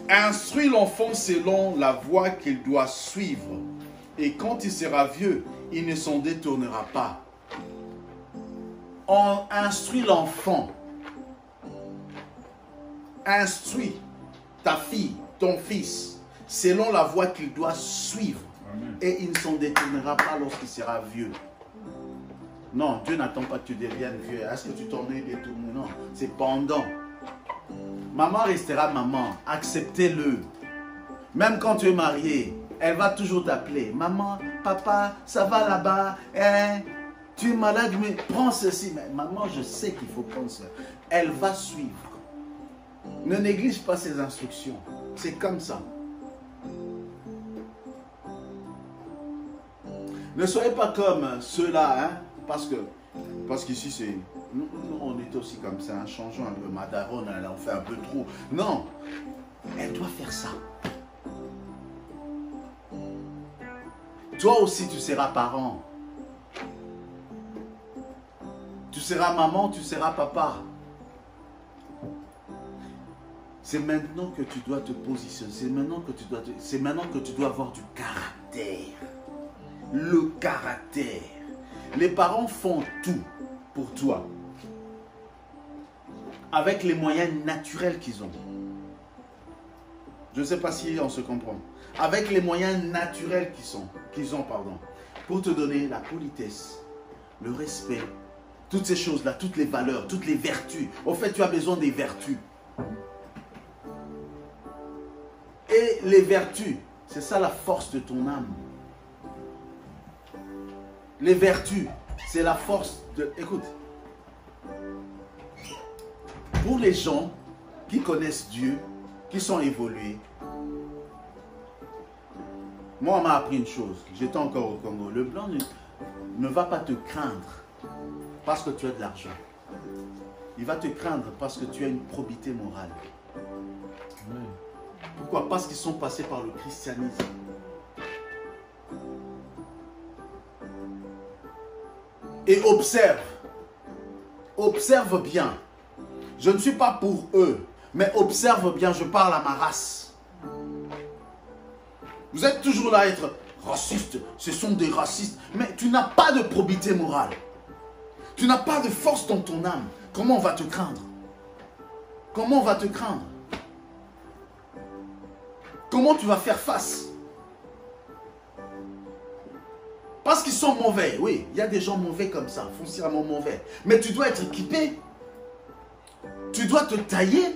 Instruis l'enfant selon la voie qu'il doit suivre, et quand il sera vieux, il ne s'en détournera pas. On instruit l'enfant. Instruis ta fille, ton fils, selon la voie qu'il doit suivre. Amen. Et il ne s'en détournera pas lorsqu'il sera vieux. Non, Dieu n'attend pas que tu deviennes vieux. Est-ce que tu t'en es détourné? Non, c'est pendant. Maman restera maman. Acceptez-le. Même quand tu es marié, elle va toujours t'appeler. Maman, papa, ça va là-bas? Hein? Tu es malade, mais prends ceci. Mais maman, je sais qu'il faut prendre ça. Elle va suivre. Ne néglige pas ses instructions. C'est comme ça. Ne soyez pas comme ceux-là, hein, parce qu'ici, c'est... Nous, on est aussi comme ça, hein, changeons un peu. Madaron, elle en fait un peu trop. Non, elle doit faire ça. Toi aussi, tu seras parent. Tu seras maman, tu seras papa. C'est maintenant que tu dois te positionner. C'est maintenant que tu dois avoir du caractère. Le caractère. Les parents font tout pour toi. Avec les moyens naturels qu'ils ont. Je ne sais pas si on se comprend. Avec les moyens naturels qu'ils ont, pour te donner la politesse, le respect, toutes ces choses-là, toutes les valeurs, toutes les vertus. Au fait, tu as besoin des vertus. Et les vertus, c'est ça la force de ton âme. Les vertus, c'est la force de... Écoute, pour les gens qui connaissent Dieu, qui sont évolués, moi, on m'a appris une chose. J'étais encore au Congo. Le blanc ne va pas te craindre parce que tu as de l'argent. Il va te craindre parce que tu as une probité morale. Oui. Pourquoi? Parce qu'ils sont passés par le christianisme. Et observe. Observe bien. Je ne suis pas pour eux, mais observe bien, je parle à ma race. Vous êtes toujours là à être raciste, ce sont des racistes, mais tu n'as pas de probité morale. Tu n'as pas de force dans ton âme. Comment on va te craindre? Comment on va te craindre? Comment tu vas faire face? Parce qu'ils sont mauvais. Oui, il y a des gens mauvais comme ça, foncièrement mauvais. Mais tu dois être équipé. Tu dois te tailler.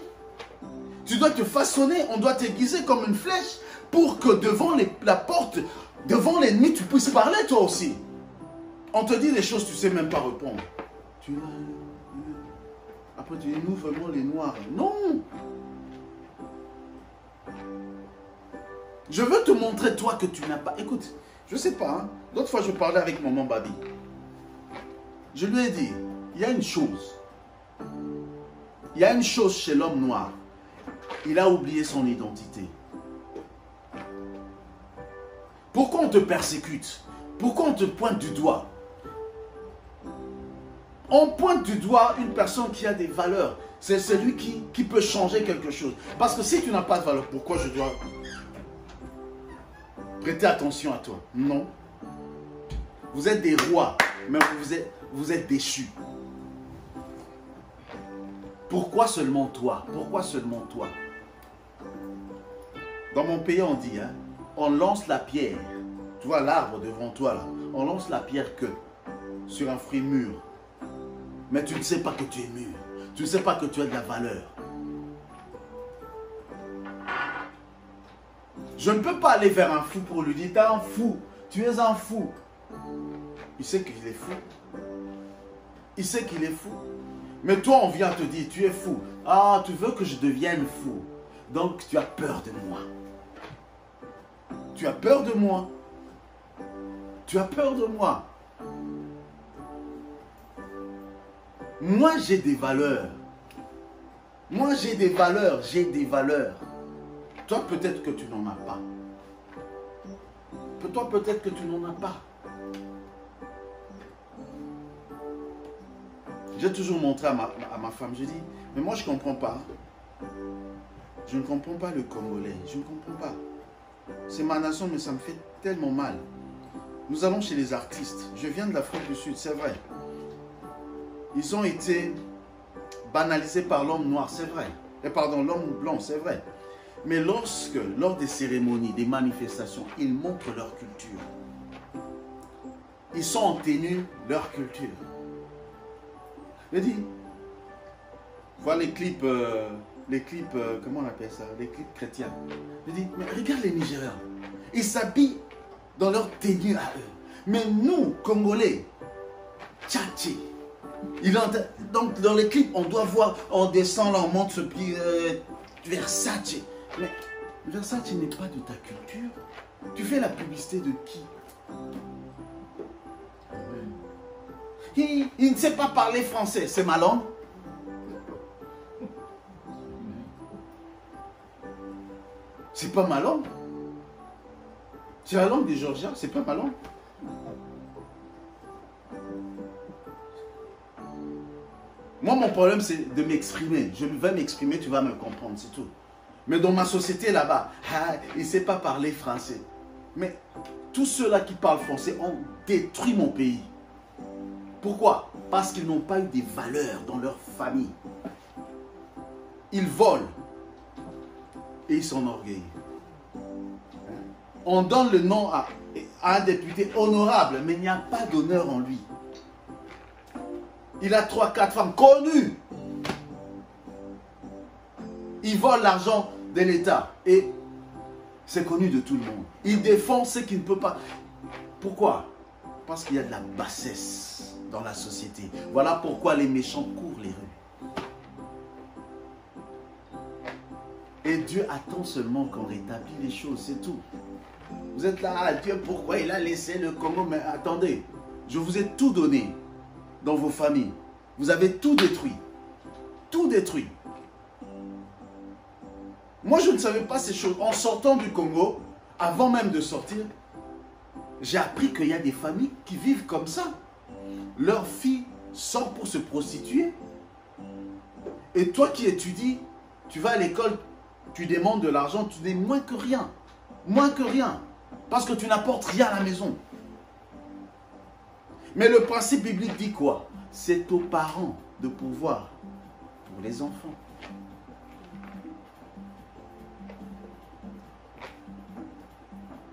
Tu dois te façonner. On doit t'aiguiser comme une flèche pour que devant la porte, devant l'ennemi, tu puisses parler toi aussi. On te dit des choses, tu ne sais même pas répondre. Après tu dis, nous vraiment les noirs. Non. Je veux te montrer toi que tu n'as pas... Écoute, je ne sais pas. Hein? L'autre fois, je parlais avec maman Babi. Je lui ai dit, il y a une chose. Il y a une chose chez l'homme noir. Il a oublié son identité. Pourquoi on te persécute? Pourquoi on te pointe du doigt? On pointe du doigt une personne qui a des valeurs. C'est celui qui peut changer quelque chose. Parce que si tu n'as pas de valeur, pourquoi je dois prêter attention à toi? Non. Vous êtes des rois, mais vous êtes déchus. Pourquoi seulement toi? Pourquoi seulement toi? Dans mon pays, on dit, hein, on lance la pierre. Tu vois l'arbre devant toi là. On lance la pierre que sur un fruit mûr. Mais tu ne sais pas que tu es mûr. Tu ne sais pas que tu as de la valeur. Je ne peux pas aller vers un fou pour lui dire, t'es un fou. Tu es un fou. Il sait qu'il est fou. Il sait qu'il est fou. Mais toi, on vient te dire, tu es fou. Ah, tu veux que je devienne fou. Donc, tu as peur de moi. Tu as peur de moi. Tu as peur de moi. Moi, j'ai des valeurs. Moi, j'ai des valeurs, j'ai des valeurs. Toi, peut-être que tu n'en as pas. Toi, peut-être que tu n'en as pas. J'ai toujours montré à ma femme, je dis, mais moi, je ne comprends pas. Je ne comprends pas le Congolais. Je ne comprends pas. C'est ma nation, mais ça me fait tellement mal. Nous allons chez les artistes. Je viens de l'Afrique du Sud, c'est vrai. Ils ont été banalisés par l'homme noir, c'est vrai. Et pardon, l'homme blanc, c'est vrai. Mais lors des cérémonies, des manifestations, ils montrent leur culture. Ils sont en tenue leur culture. Je dis, voilà les clips, comment on appelle ça? Les clips chrétiens. Je dis, mais regarde les Nigériens. Ils s'habillent dans leur tenue à eux. Mais nous, Congolais, tchatchi. Donc dans les clips, on doit voir, on descend là, on monte ce petit Versace. Mais Versace n'est pas de ta culture. Tu fais la publicité de qui? Il ne sait pas parler français, c'est ma langue. C'est pas ma langue. C'est la langue des Georgiens, c'est pas ma langue. Moi, mon problème, c'est de m'exprimer. Je vais m'exprimer, tu vas me comprendre, c'est tout. Mais dans ma société là-bas, il ne sait pas parler français. Mais tous ceux-là qui parlent français ont détruit mon pays. Pourquoi? Parce qu'ils n'ont pas eu des valeurs dans leur famille. Ils volent et ils s'enorgueillent. On donne le nom à un député honorable, mais il n'y a pas d'honneur en lui. Il a 3-4 femmes connues. Il vole l'argent de l'État et c'est connu de tout le monde. Il défend ce qu'il ne peut pas. Pourquoi? Parce qu'il y a de la bassesse dans la société. Voilà pourquoi les méchants courent les rues. Et Dieu attend seulement qu'on rétablit les choses, c'est tout. Vous êtes là, ah, Dieu, pourquoi il a laissé le Congo? Mais attendez, je vous ai tout donné dans vos familles. Vous avez tout détruit. Tout détruit. Moi, je ne savais pas ces choses. En sortant du Congo, avant même de sortir, j'ai appris qu'il y a des familles qui vivent comme ça. Leur fille sort pour se prostituer. Et toi qui étudies, tu vas à l'école, tu demandes de l'argent, tu dis moins que rien. Moins que rien. Parce que tu n'apportes rien à la maison. Mais le principe biblique dit quoi? C'est aux parents de pouvoir pour les enfants.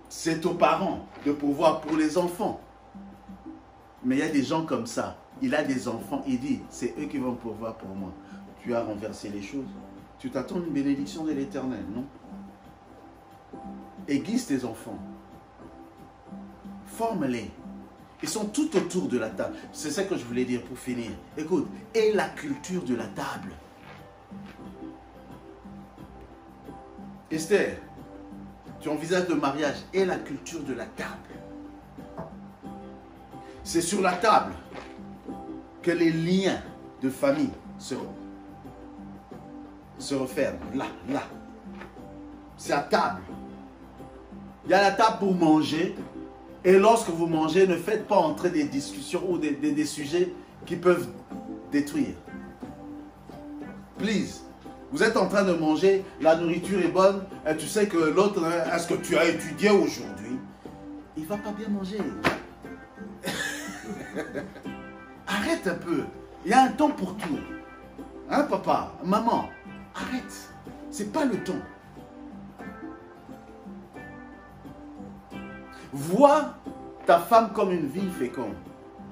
C'est aux parents de pouvoir pour les enfants. Mais il y a des gens comme ça. Il a des enfants, il dit, c'est eux qui vont pouvoir pour moi. Tu as renversé les choses. Tu t'attends une bénédiction de l'Éternel, non? Aiguise tes enfants. Forme-les. Ils sont tout autour de la table. C'est ça que je voulais dire pour finir. Écoute, et la culture de la table. Esther, tu envisages le mariage et la culture de la table. C'est sur la table que les liens de famille se referment. Là, là. C'est à table. Il y a la table pour manger. Et lorsque vous mangez, ne faites pas entrer des discussions ou des sujets qui peuvent détruire. Please. Vous êtes en train de manger, la nourriture est bonne, et tu sais que l'autre, est-ce que tu as étudié aujourd'hui? Il ne va pas bien manger. Arrête un peu. Il y a un temps pour tout. Hein, papa, maman? Arrête. C'est pas le temps. Vois ta femme comme une vigne féconde.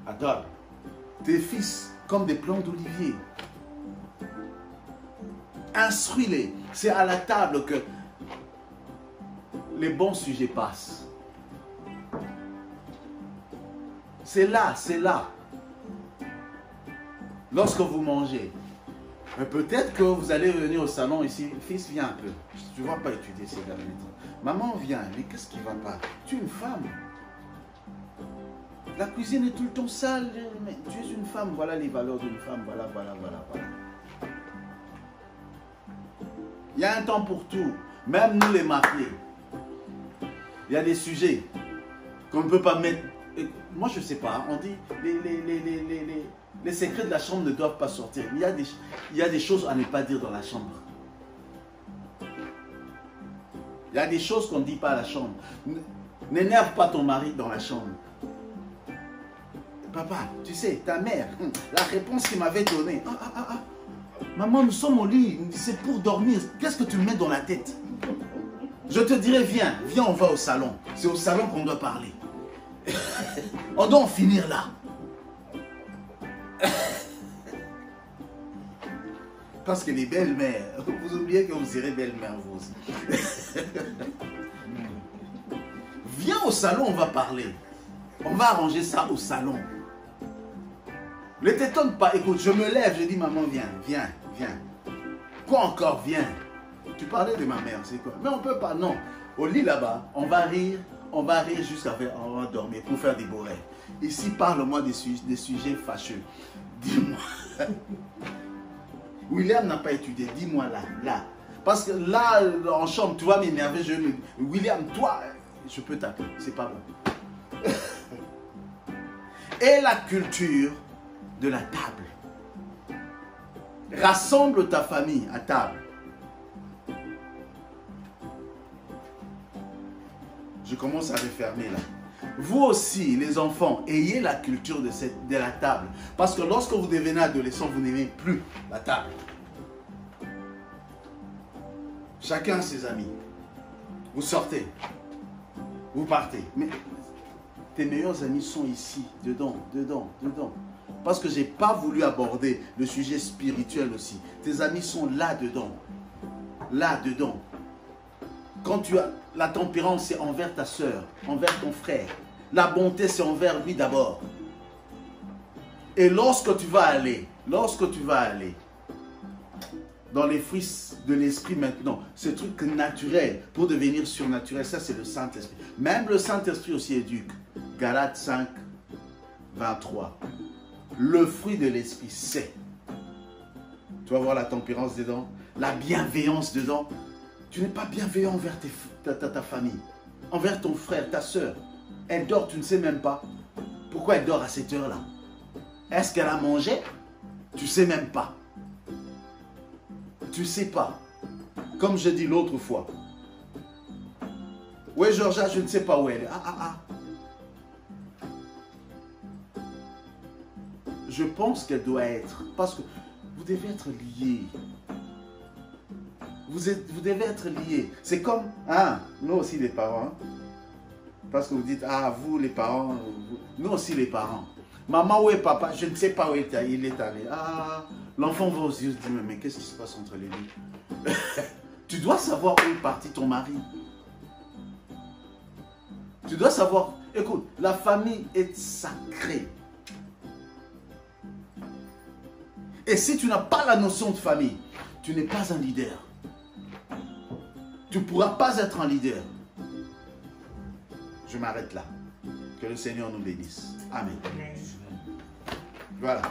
Adore. Tes fils comme des plants d'olivier. Instruis-les. C'est à la table que les bons sujets passent. C'est là, c'est là. Lorsque vous mangez. Mais peut-être que vous allez venir au salon ici. Fils, viens un peu. Tu ne vas pas étudier ces derniers temps. Maman, viens. Mais qu'est-ce qui ne va pas? Tu es une femme. La cuisine est tout le temps sale. Mais tu es une femme, voilà les valeurs d'une femme, voilà. Il y a un temps pour tout. Même nous les mariés. Il y a des sujets qu'on ne peut pas mettre. Moi je ne sais pas, on dit les secrets de la chambre ne doivent pas sortir. Il y a des choses à ne pas dire dans la chambre. Il y a des choses qu'on ne dit pas à la chambre. N'énerve pas ton mari dans la chambre. Papa, tu sais, ta mère, la réponse qu'il m'avait donnée. Maman, nous sommes au lit, c'est pour dormir. Qu'est-ce que tu me mets dans la tête? Je te dirais, viens, on va au salon. C'est au salon qu'on doit parler. On doit en finir là. Parce que les belles-mères, vous oubliez que vous serez belle-mère vous aussi. Viens au salon, on va parler. On va arranger ça au salon. Ne t'étonne pas, écoute, je me lève, je dis maman, viens. Quoi encore, viens. Tu parlais de ma mère, c'est quoi? Mais on peut pas, non. Au lit là-bas, on va rire jusqu'à on va dormir pour faire des beaux rêves. Ici, parle-moi des sujets fâcheux. Dis-moi. William n'a pas étudié, dis-moi là. Parce que là, en chambre, tu vas m'énerver, William, toi, je peux t'appeler, c'est pas bon. Et la culture de la table. Rassemble ta famille à table. Je commence à refermer là. Vous aussi, les enfants, ayez la culture de la table. Parce que lorsque vous devenez adolescent, vous n'aimez plus la table. Chacun ses amis. Vous sortez. Vous partez. Mais tes meilleurs amis sont ici, dedans. Parce que je n'ai pas voulu aborder le sujet spirituel aussi. Tes amis sont là-dedans. Là-dedans. Quand tu as la tempérance, c'est envers ta soeur, envers ton frère. La bonté, c'est envers lui d'abord. Et lorsque tu vas aller dans les fruits de l'esprit maintenant, ce truc naturel pour devenir surnaturel, ça c'est le Saint-Esprit. Même le Saint-Esprit aussi éduque. Galates 5, 23. Le fruit de l'esprit, c'est. Tu vas voir la tempérance dedans, la bienveillance dedans. Tu n'es pas bienveillant envers ta famille, envers ton frère, ta soeur. Elle dort, tu ne sais même pas. Pourquoi elle dort à cette heure-là? Est-ce qu'elle a mangé? Tu ne sais même pas. Tu ne sais pas. Comme je dis l'autre fois. Oui, Georgia, je ne sais pas où elle est. Je pense qu'elle doit être. Parce que vous devez être liés. Vous devez être liés. C'est comme, nous aussi les parents. Parce que vous dites, vous les parents, nous aussi les parents. Maman, où est papa? Je ne sais pas où il est allé. L'enfant va aux yeux se dire, mais qu'est-ce qui se passe entre les deux? Tu dois savoir où est parti ton mari. Tu dois savoir, écoute, la famille est sacrée. Et si tu n'as pas la notion de famille, tu n'es pas un leader. Tu ne pourras pas être un leader. Je m'arrête là. Que le Seigneur nous bénisse. Amen. Voilà.